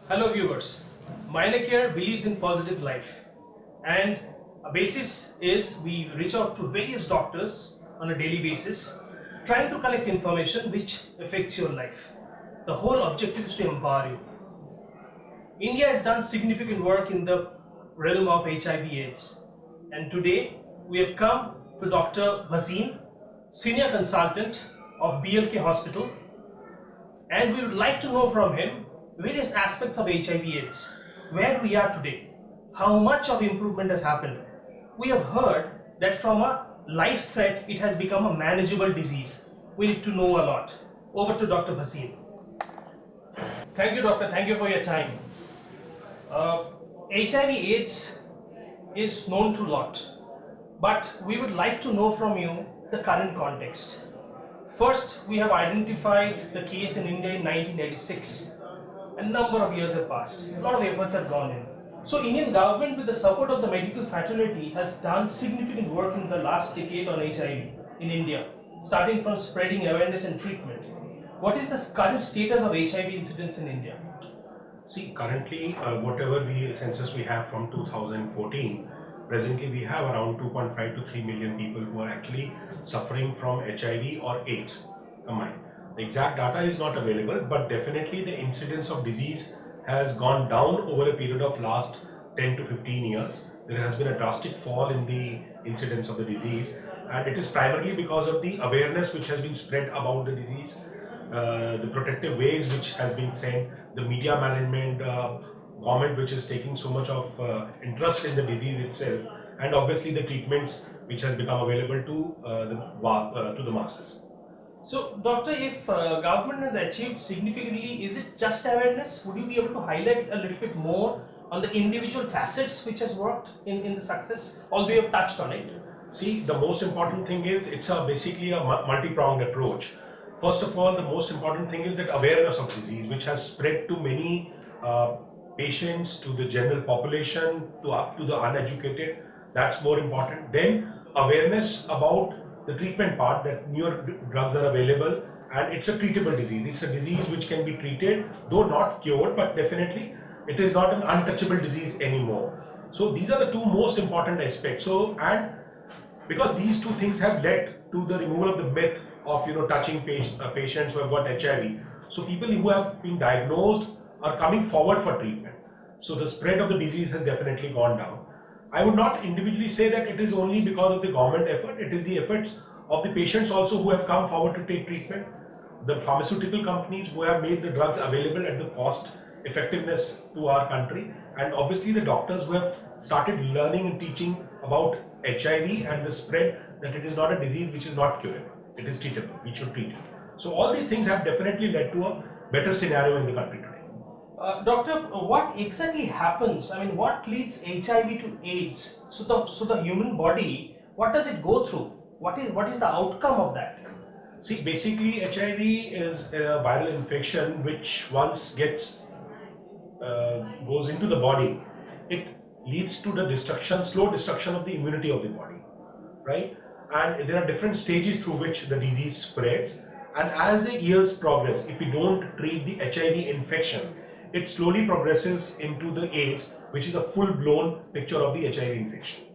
Hello viewers, Care believes in positive life, and a basis is we reach out to various doctors on a daily basis trying to collect information which affects your life. The whole objective is to empower you. India has done significant work in the realm of HIV/AIDS, and today we have come to Dr. Bhasin, senior consultant of BLK Hospital, and we would like to know from him various aspects of HIV/AIDS, where we are today, how much of improvement has happened. We have heard that from a life threat, it has become a manageable disease. We need to know a lot. Over to Dr. Bhasin. Thank you, doctor. Thank you for your time. HIV/AIDS is known to lot, but we would like to know from you the current context. First, we have identified the case in India in 1986. A number of years have passed. A lot of efforts have gone in. So, Indian government, with the support of the medical fraternity, has done significant work in the last decade on HIV in India, starting from spreading awareness and treatment. What is the current status of HIV incidence in India? See, currently, whatever census we have from 2014, presently we have around 2.5 to 3 million people who are actually suffering from HIV or AIDS combined. The exact data is not available, but definitely the incidence of disease has gone down over a period of last 10 to 15 years. There has been a drastic fall in the incidence of the disease, and it is primarily because of the awareness which has been spread about the disease, the protective ways which has been sent, the media management, government which is taking so much of interest in the disease itself, and obviously the treatments which has become available to the masses. So, doctor, if government has achieved significantly, is it just awareness? Would you be able to highlight a little bit more on the individual facets which has worked in the success, although you have touched on it? See, the most important thing is it's basically a multi-pronged approach. First of all, the most important thing is that awareness of disease, which has spread to many patients, to the general population, to up to the uneducated. That's more important. Then awareness about the treatment part, that newer drugs are available, and it's a treatable disease. It's a disease which can be treated, though not cured, but definitely it is not an untouchable disease anymore. So these are the two most important aspects. So, and because these two things have led to the removal of the myth of touching patients who have got HIV. So people who have been diagnosed are coming forward for treatment. So the spread of the disease has definitely gone down. I would not individually say that it is only because of the government effort. It is the efforts of the patients also who have come forward to take treatment. The pharmaceutical companies who have made the drugs available at the cost effectiveness to our country, and obviously the doctors who have started learning and teaching about HIV and the spread, that it is not a disease which is not curable, it is treatable, we should treat it. So all these things have definitely led to a better scenario in the country today. Doctor, what exactly happens? I mean, what leads HIV to AIDS? So the human body, what does it go through? What is the outcome of that? See, basically HIV is a viral infection which once goes into the body, it leads to the slow destruction of the immunity of the body, right? And there are different stages through which the disease spreads. And as the years progress, if we don't treat the HIV infection, it slowly progresses into the AIDS, which is a full-blown picture of the HIV infection.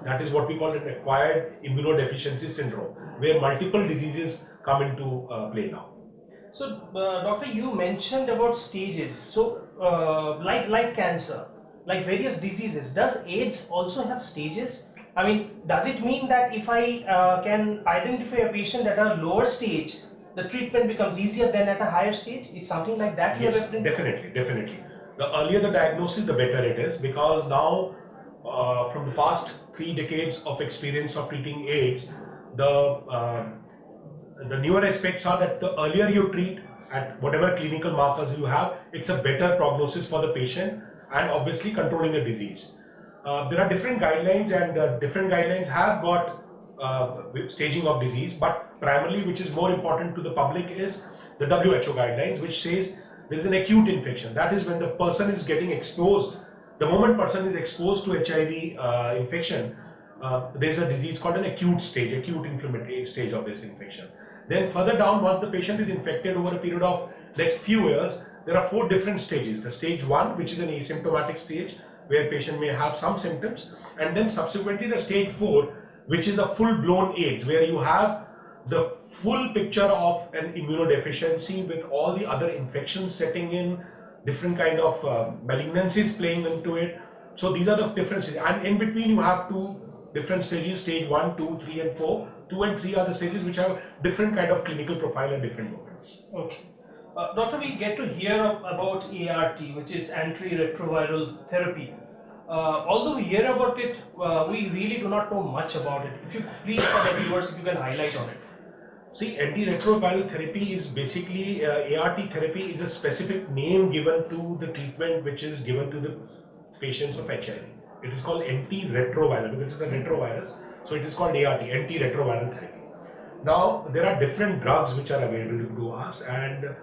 That is what we call an acquired immunodeficiency syndrome, where multiple diseases come into play now. So, doctor, you mentioned about stages. So, like cancer, like various diseases, does AIDS also have stages? I mean, does it mean that if I can identify a patient at a lower stage, the treatment becomes easier than at a higher stage? Is something like that you're Yes, referring? definitely. The earlier the diagnosis, the better it is, because now, from the past 3 decades of experience of treating AIDS, the newer aspects are that the earlier you treat at whatever clinical markers you have, it's a better prognosis for the patient and obviously controlling the disease. There are different guidelines, and different guidelines have got staging of disease, but primarily which is more important to the public is the WHO guidelines, which says there is an acute infection. That is when the person is getting exposed. The moment person is exposed to HIV infection, there is a disease called an acute inflammatory stage of this infection. Then further down, once the patient is infected over a period of next few years, there are 4 different stages. The stage 1, which is an asymptomatic stage, where patient may have some symptoms, and then subsequently the stage 4, which is a full-blown AIDS, where you have the full picture of an immunodeficiency with all the other infections setting in, different kind of malignancies playing into it. So these are the different stages, and in between you have 2 different stages, stage 1, 2, 3 and 4. 2 and 3 are the stages which have different kind of clinical profile at different moments. Okay. Doctor, we get to hear about ART, which is antiretroviral therapy. Although we hear about it, we really do not know much about it. If you please, for the viewers, if you can highlight on it. See, antiretroviral therapy is basically, ART therapy is a specific name given to the treatment which is given to the patients of HIV. It is called antiretroviral because it's a retrovirus, so it is called ART, antiretroviral therapy. Now, there are different drugs which are available to us, and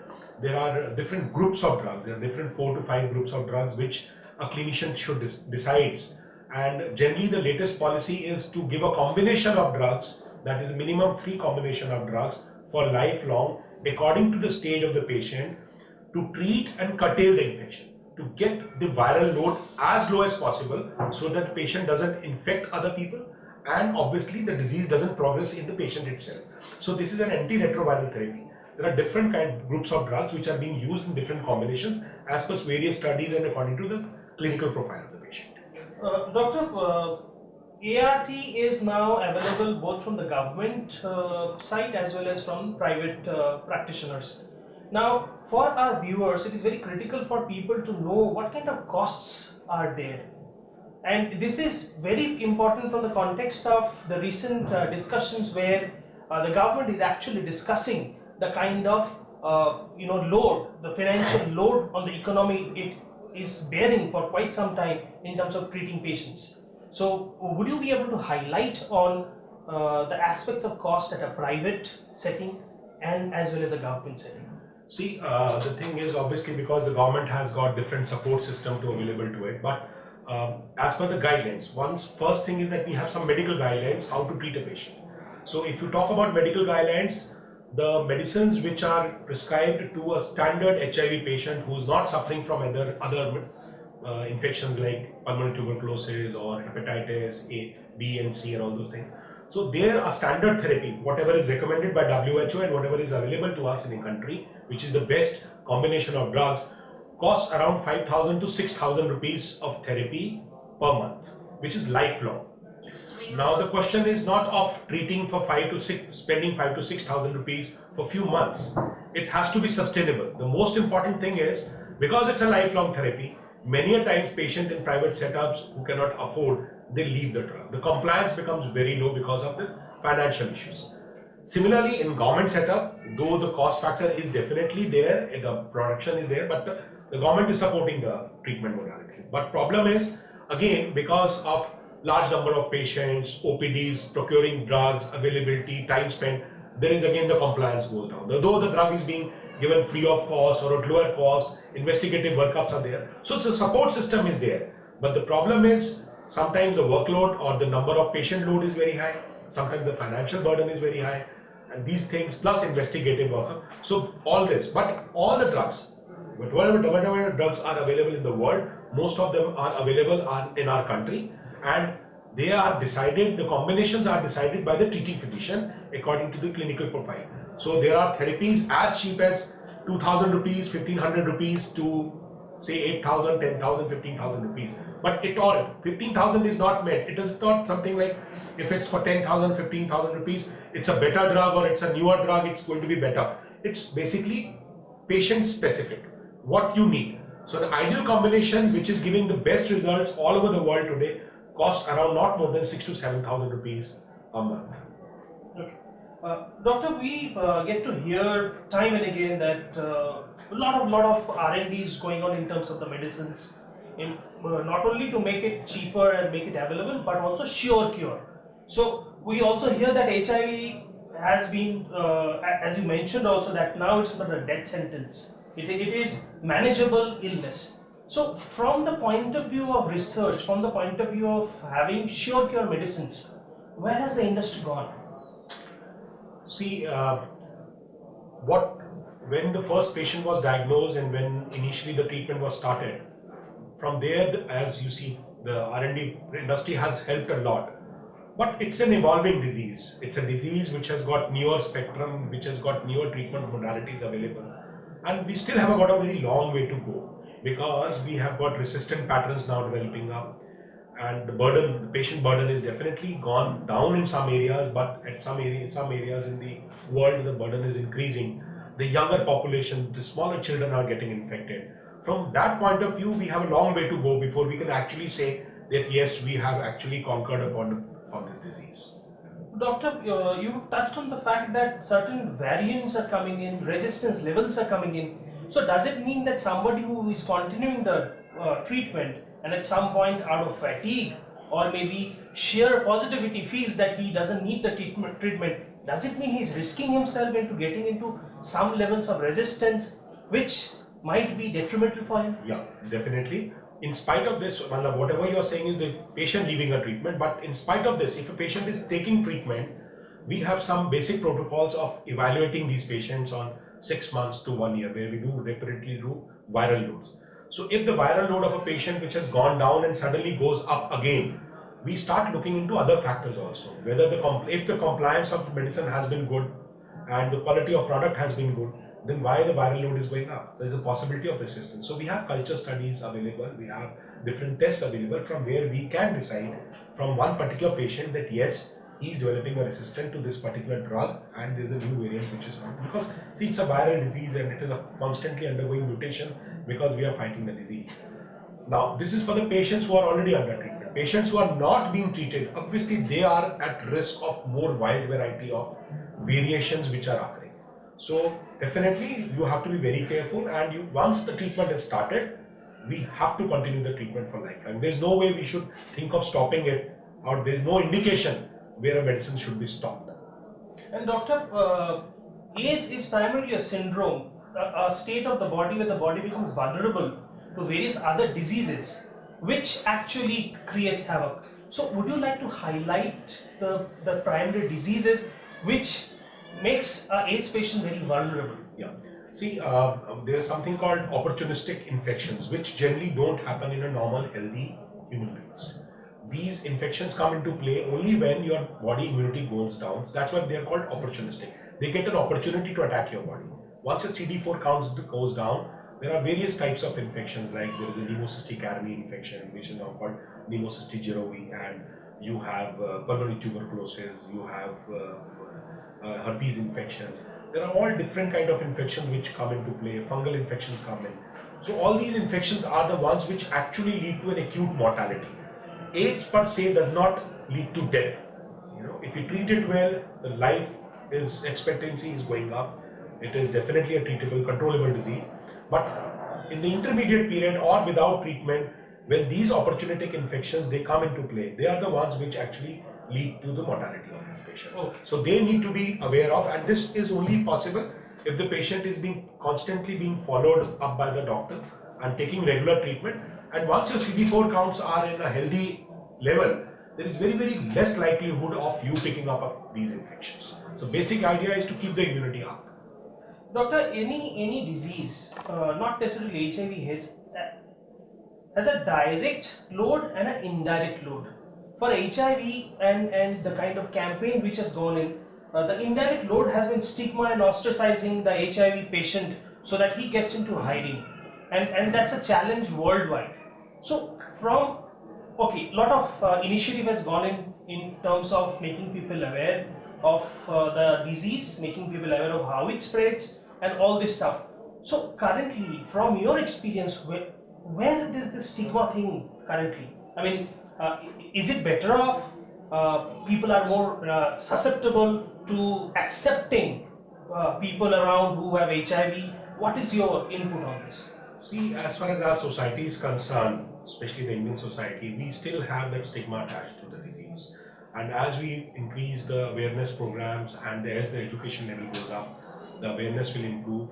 there are different groups of drugs. There are different 4 to 5 groups of drugs which a clinician should decides. And generally, the latest policy is to give a combination of drugs, that is minimum 3 combination of drugs for lifelong, according to the stage of the patient, to treat and curtail the infection, to get the viral load as low as possible so that the patient doesn't infect other people, and obviously the disease doesn't progress in the patient itself. So this is an antiretroviral therapy. There are different groups of drugs which are being used in different combinations as per various studies and according to the clinical profile of the patient. Doctor, ART is now available both from the government side as well as from private practitioners. Now, for our viewers, it is very critical for people to know what kind of costs are there. And this is very important from the context of the recent discussions where the government is actually discussing the kind of load, the financial load on the economy it is bearing for quite some time in terms of treating patients. So would you be able to highlight on the aspects of cost at a private setting and as well as a government setting? See, the thing is, obviously, because the government has got different support system to available to it, but as per the guidelines, first thing is that we have some medical guidelines how to treat a patient. So if you talk about medical guidelines, the medicines which are prescribed to a standard HIV patient who is not suffering from other infections like pulmonary tuberculosis or hepatitis A, B and C and all those things. So there are standard therapy, whatever is recommended by WHO and whatever is available to us in the country, which is the best combination of drugs, costs around 5,000 to 6,000 rupees of therapy per month, which is lifelong. Now the question is not of treating for spending 5 to 6,000 rupees for few months. It has to be sustainable. The most important thing is, because it's a lifelong therapy, many a times patient in private setups who cannot afford, they leave the drug. The compliance becomes very low because of the financial issues. Similarly, in government setup, though the cost factor is definitely there, the production is there, but the government is supporting the treatment modality. But problem is, again, because of large number of patients, OPDs, procuring drugs, availability, time spent, there is again the compliance goes down. Though the drug is being given free of cost or at lower cost, investigative workups are there. So the support system is there. But the problem is, sometimes the workload or the number of patient load is very high. Sometimes the financial burden is very high. And these things plus investigative workup. So all this, but all the drugs, whatever drugs are available in the world, most of them are available in our country, and they are decided, the combinations are decided by the treating physician according to the clinical profile. So there are therapies as cheap as 2,000 rupees, 1,500 rupees to say 8,000, 10,000, 15,000 rupees. But it all, 15,000 is not meant, it is not something like if it's for 10,000, 15,000 rupees, it's a better drug or it's a newer drug, it's going to be better. It's basically patient specific, what you need. So the ideal combination which is giving the best results all over the world today costs around not more than 6,000 to 7,000 rupees a month. Okay. Doctor, we get to hear time and again that a lot of R&D is going on in terms of the medicines, in not only to make it cheaper and make it available, but also sure cure. So we also hear that HIV has been, as you mentioned also, that now it's not a death sentence. It is manageable illness. So from the point of view of research, from the point of view of having sure cure medicines, where has the industry gone? See, what when the first patient was diagnosed and when initially the treatment was started, from there, as you see, the R&D industry has helped a lot. But it's an evolving disease. It's a disease which has got newer spectrum, which has got newer treatment modalities available. And we still have got a very long way to go, because we have got resistant patterns now developing up. And the patient burden is definitely gone down in some areas, but at some areas in the world, the burden is increasing. The younger population, the smaller children are getting infected. From that point of view, we have a long way to go before we can actually say that yes, we have actually conquered upon this disease. Doctor, you touched on the fact that certain variants are coming in, resistance levels are coming in. So does it mean that somebody who is continuing the treatment and at some point out of fatigue or maybe sheer positivity feels that he doesn't need the treatment, does it mean he's risking himself into getting into some levels of resistance which might be detrimental for him? Yeah, definitely. In spite of this, whatever you are saying is the patient leaving a treatment, but in spite of this, if a patient is taking treatment, we have some basic protocols of evaluating these patients on 6 months to 1 year, where we do repeatedly do viral loads. So if the viral load of a patient which has gone down and suddenly goes up again, we start looking into other factors also, whether if the compliance of the medicine has been good and the quality of product has been good, then why the viral load is going up? There is a possibility of resistance. So we have culture studies available, we have different tests available from where we can decide from one particular patient that yes, he is developing a resistance to this particular drug and there is a new variant which is not. Because see, it's a viral disease and it is a constantly undergoing mutation because we are fighting the disease. Now, this is for the patients who are already under treatment. Patients who are not being treated, obviously they are at risk of more wide variety of variations which are occurring. So definitely you have to be very careful, and once the treatment is started, we have to continue the treatment for lifetime. There's no way we should think of stopping it, or there's no indication where a medicine should be stopped. And doctor, AIDS is primarily a syndrome, a state of the body where the body becomes vulnerable to various other diseases, which actually creates havoc. So would you like to highlight the primary diseases which makes an AIDS patient very vulnerable? Yeah. See, there's something called opportunistic infections, which generally don't happen in a normal, healthy human beings. These infections come into play only when your body immunity goes down. That's why they are called opportunistic. They get an opportunity to attack your body. Once your CD4 count goes down, there are various types of infections, like there is a pneumocystic RNA infection, which is now called pneumocystic gyroe, and you have pulmonary tuberculosis, you have herpes infections. There are all different kind of infections which come into play. Fungal infections come in. So all these infections are the ones which actually lead to an acute mortality. AIDS per se does not lead to death. If you treat it well, the life expectancy is going up. It is definitely a treatable, controllable disease. But in the intermediate period or without treatment, when these opportunistic infections they come into play, they are the ones which actually lead to the mortality of these patients. Okay. So they need to be aware of, and this is only possible if the patient is constantly being followed up by the doctor and taking regular treatment. And once your CD4 counts are in a healthy level, there is very, very less likelihood of you picking up these infections. So basic idea is to keep the immunity up. Doctor, any disease, not necessarily HIV, has a direct load and an indirect load. For HIV and the kind of campaign which has gone in, the indirect load has been stigma and ostracizing the HIV patient so that he gets into hiding, and that's a challenge worldwide. So lot of initiative has gone in terms of making people aware of the disease, making people aware of how it spreads and all this stuff. So currently, from your experience, where is this stigma thing currently? I mean, is it better off? People are more susceptible to accepting people around who have HIV. What is your input on this? See, as far as our society is concerned, especially the Indian society, we still have that stigma attached to the disease. And as we increase the awareness programs and as the education level goes up, the awareness will improve,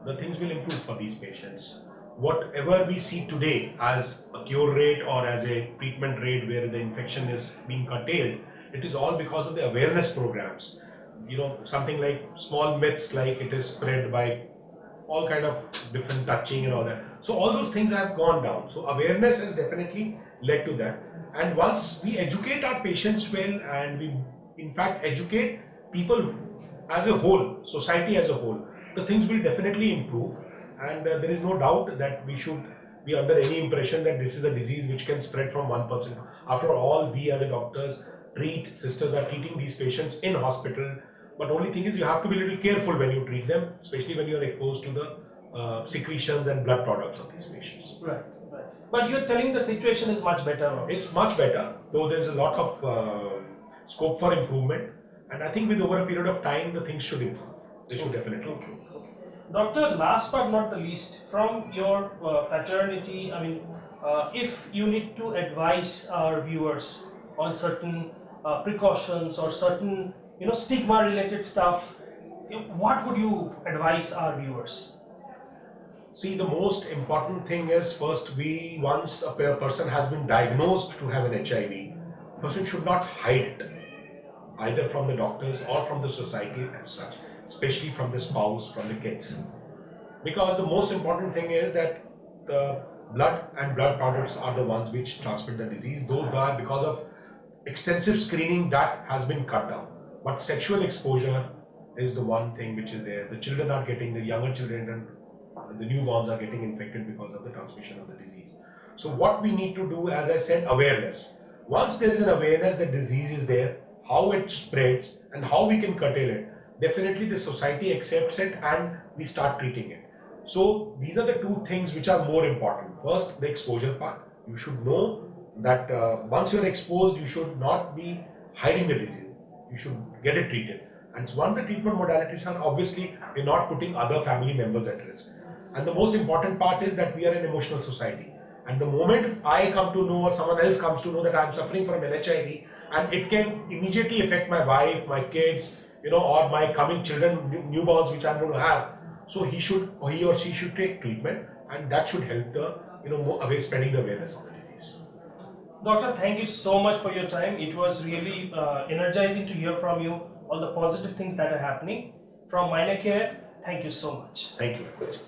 the things will improve for these patients. Whatever we see today as a cure rate or as a treatment rate where the infection is being curtailed, it is all because of the awareness programs. Something like small myths like it is spread by all kind of different touching and all that. So all those things have gone down. So awareness has definitely led to that. And once we educate our patients well, and we in fact educate people as a whole, society as a whole, the things will definitely improve. And there is no doubt that we should be under any impression that this is a disease which can spread from one person. After all, we as a doctors sisters are treating these patients in hospital. But only thing is, you have to be a little careful when you treat them, especially when you are exposed to the secretions and blood products of these patients. Right, right. But you're telling the situation is much better now. It's much better, though there's a lot of scope for improvement. And I think with over a period of time, the things should improve. They should definitely improve. Doctor, last but not the least, from your fraternity, I mean, if you need to advise our viewers on certain precautions or certain, stigma related stuff, what would you advise our viewers? See, the most important thing is, first, once a person has been diagnosed to have an HIV, person should not hide it, either from the doctors or from the society as such, especially from the spouse, from the kids. Because the most important thing is that the blood and blood products are the ones which transmit the disease, though that because of extensive screening that has been cut down. But sexual exposure is the one thing which is there. The children are getting, the younger children and the newborns are getting infected because of the transmission of the disease. So what we need to do, as I said, awareness. Once there is an awareness that disease is there, how it spreads and how we can curtail it, definitely the society accepts it and we start treating it. So these are the two things which are more important. First, the exposure part. You should know that once you are exposed, you should not be hiding the disease. You should get it treated. And one of the treatment modalities are, obviously, we're not putting other family members at risk. And the most important part is that we are an emotional society. And the moment I come to know or someone else comes to know that I'm suffering from an HIV, and it can immediately affect my wife, my kids, or my coming children, newborns which I'm going to have. So he or she should take treatment, and that should help the spreading the awareness of the disease. Doctor, thank you so much for your time. It was really energizing to hear from you all the positive things that are happening from Minor Care. Thank you so much. Thank you very much.